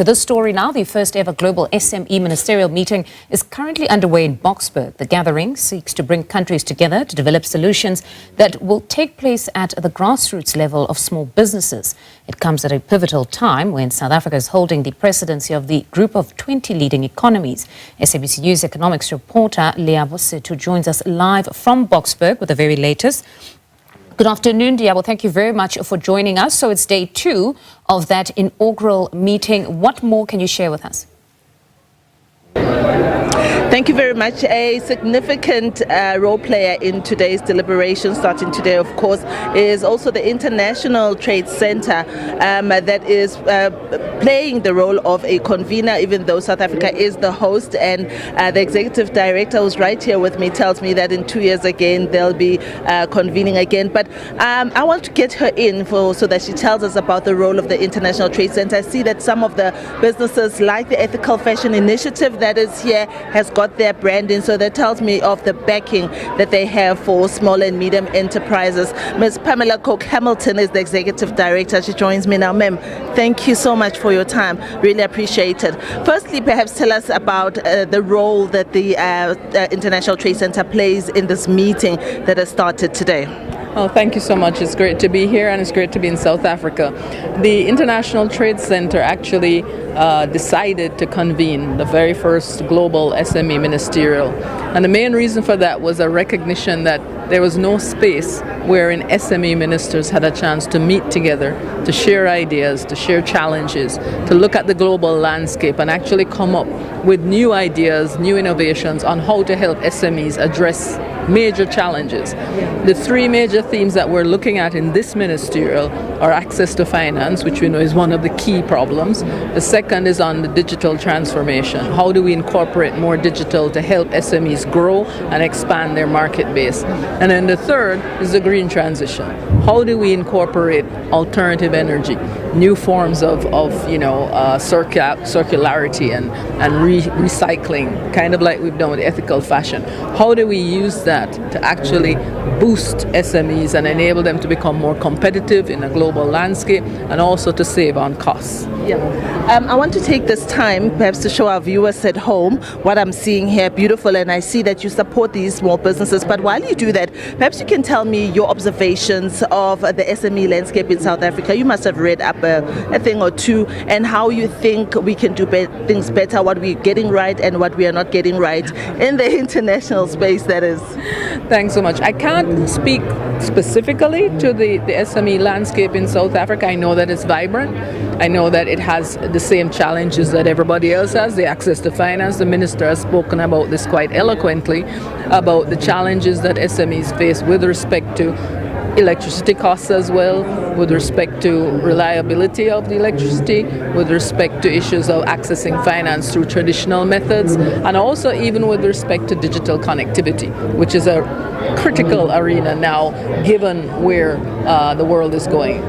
to this story now. The first ever Global SME Ministerial meeting is currently underway in Boksburg. The gathering seeks to bring countries together to develop solutions that will take place at the grassroots level of small businesses. It comes at a pivotal time when South Africa is holding the presidency of the group of 20 leading economies. SABC News Economics reporter Liabo Setho joins us live from Boksburg with the very latest. Good afternoon, Liabo. Thank you very much for joining us. So it's day 2 of that inaugural meeting. What more can you share with us? Thank you very much. A significant role player in today's deliberation, starting today, of course, is also the International Trade Center that is playing the role of a convener, even though South Africa is the host. And the executive director, who's right here with me, tells me that in 2 years again they'll be convening again. But I want to get her in so that she tells us about the role of the International Trade Center. I see that some of the businesses, like the Ethical Fashion Initiative that is here, has got their branding, so that tells me of the backing that they have for small and medium enterprises. Ms. Pamela Coke-Hamilton is the executive director. She joins me now. Ma'am, thank you so much for your time. Really appreciate it. Firstly, perhaps tell us about the role that the International Trade Center plays in this meeting that has started today. Oh, thank you so much. It's great to be here and it's great to be in South Africa. The International Trade Center actually decided to convene the very first Global SME Ministerial. And the main reason for that was a recognition that there was no space wherein SME ministers had a chance to meet together, to share ideas, to share challenges, to look at the global landscape and actually come up with new ideas, new innovations on how to help SMEs address major challenges. The 3 major themes that we're looking at in this ministerial are access to finance, which we know is one of the key problems. The second is on the digital transformation. How do we incorporate more digital to help SMEs grow and expand their market base? And then the third is the green transition. How do we incorporate alternative energy, new forms of circularity and recycling, kind of like we've done with ethical fashion? How do we use that to actually boost SMEs and enable them to become more competitive in a global landscape and also to save on costs? Yeah. I want to take this time perhaps to show our viewers at home what I'm seeing here. Beautiful, and I see that you support these small businesses. But while you do that, perhaps you can tell me your observations of the SME landscape in South Africa. You must have read up a thing or two, and how you think we can do things better, what we're getting right and what we are not getting right in the international space, that is. Thanks so much. I can't speak specifically to the SME landscape in South Africa. I know that it's vibrant. I know that it has the same challenges that everybody else has, the access to finance. The minister has spoken about this quite eloquently, about the challenges that SMEs face with respect to electricity costs as well, with respect to reliability of the electricity, with respect to issues of accessing finance through traditional methods, and also even with respect to digital connectivity, which is a critical arena now given where the world is going.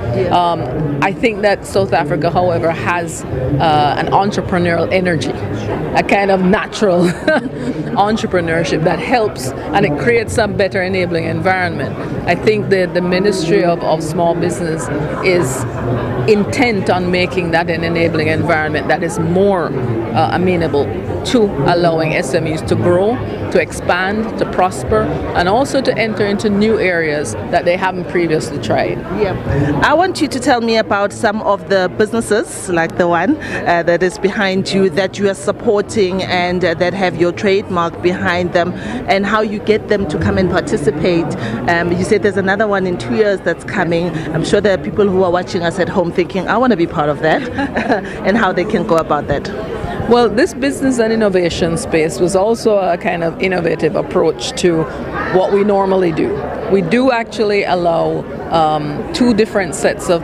I think that South Africa, however, has an entrepreneurial energy, a kind of natural entrepreneurship that helps, and it creates a better enabling environment. I think that the Ministry of Small Business is intent on making that an enabling environment that is more amenable to allowing SMEs to grow, to expand, to prosper, and also to enter into new areas that they haven't previously tried. Yeah. I want you to tell me about some of the businesses, like the one that is behind you, that you are supporting and that have your trademark behind them, and how you get them to come and participate. You said there's another one in 2 years that's coming. I'm sure there are people who are watching us at home thinking, I want to be part of that, and how they can go about that. Well, this business and innovation space was also a kind of innovative approach to what we normally do. We do actually allow 2 different sets of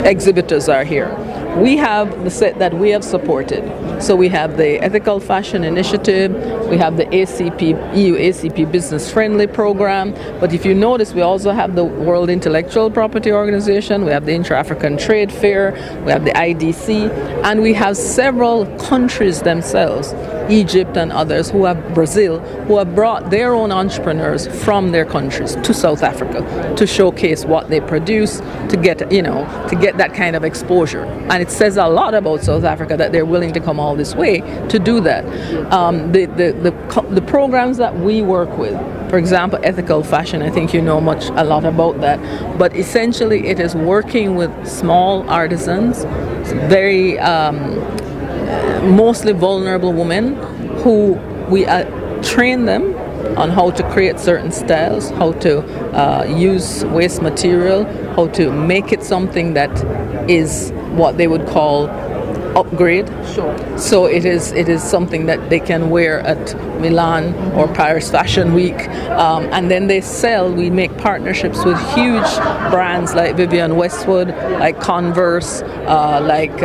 exhibitors are here. We have the set that we have supported. So we have the Ethical Fashion Initiative, we have the EU ACP Business Friendly Program, but if you notice, we also have the World Intellectual Property Organization, we have the Inter-African Trade Fair, we have the IDC, and we have several countries themselves Egypt and others, Brazil, who have brought their own entrepreneurs from their countries to South Africa to showcase what they produce, to get that kind of exposure. And it says a lot about South Africa that they're willing to come all this way to do that. The programs that we work with, for example, ethical fashion, I think you know a lot about that. But essentially it is working with small artisans, very mostly vulnerable women, who we train them on how to create certain styles, how to use waste material, how to make it something that is what they would call upgrade. Sure. So it is something that they can wear at Milan or Paris Fashion Week, and then they sell. We make partnerships with huge brands like Vivienne Westwood, like Converse, like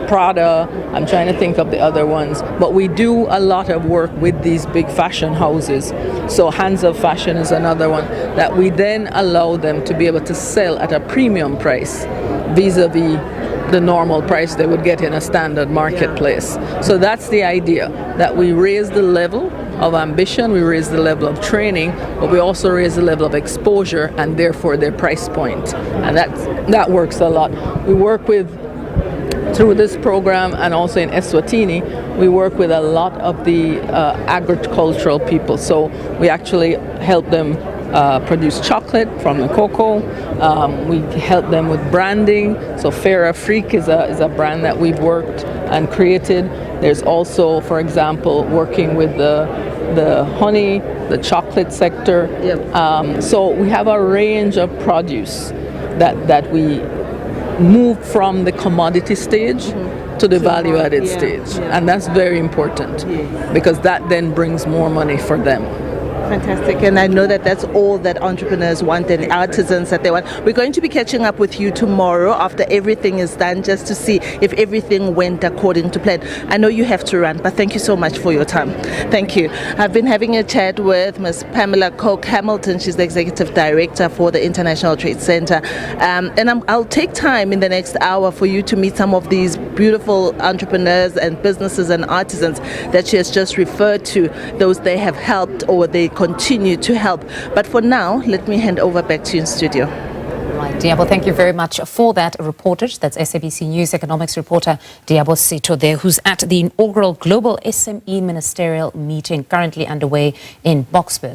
Prada. I'm trying to think of the other ones, but we do a lot of work with these big fashion houses. So Hands of Fashion is another one that we then allow them to be able to sell at a premium price vis-a-vis the normal price they would get in a standard marketplace. So that's the idea, that we raise the level of ambition, we raise the level of training, but we also raise the level of exposure and therefore their price point. And that works a lot. We work with, through this program and also in Eswatini, we work with a lot of the agricultural people. So we actually help them produce chocolate from the cocoa. We help them with branding. So Fair Afrique is a brand that we've worked and created. There's also, for example, working with the honey, the chocolate sector. Yep. So we have a range of produce that we move from the commodity stage to the value-added stage. And that's very important because that then brings more money for them. Fantastic, and I know that that's all that entrepreneurs want and artisans that they want. We're going to be catching up with you tomorrow after everything is done, just to see if everything went according to plan. I know you have to run, but thank you so much for your time. Thank you. I've been having a chat with Ms. Pamela Coke-Hamilton. She's the Executive Director for the International Trade Center. And I'll take time in the next hour for you to meet some of these beautiful entrepreneurs and businesses and artisans that she has just referred to, those they have helped or they continue to help. But for now, let me hand over back to you in studio. Right, Liabo, thank you very much for that reportage. That's SABC News Economics reporter Liabo Setho there, who's at the inaugural Global SME Ministerial meeting currently underway in Boksburg.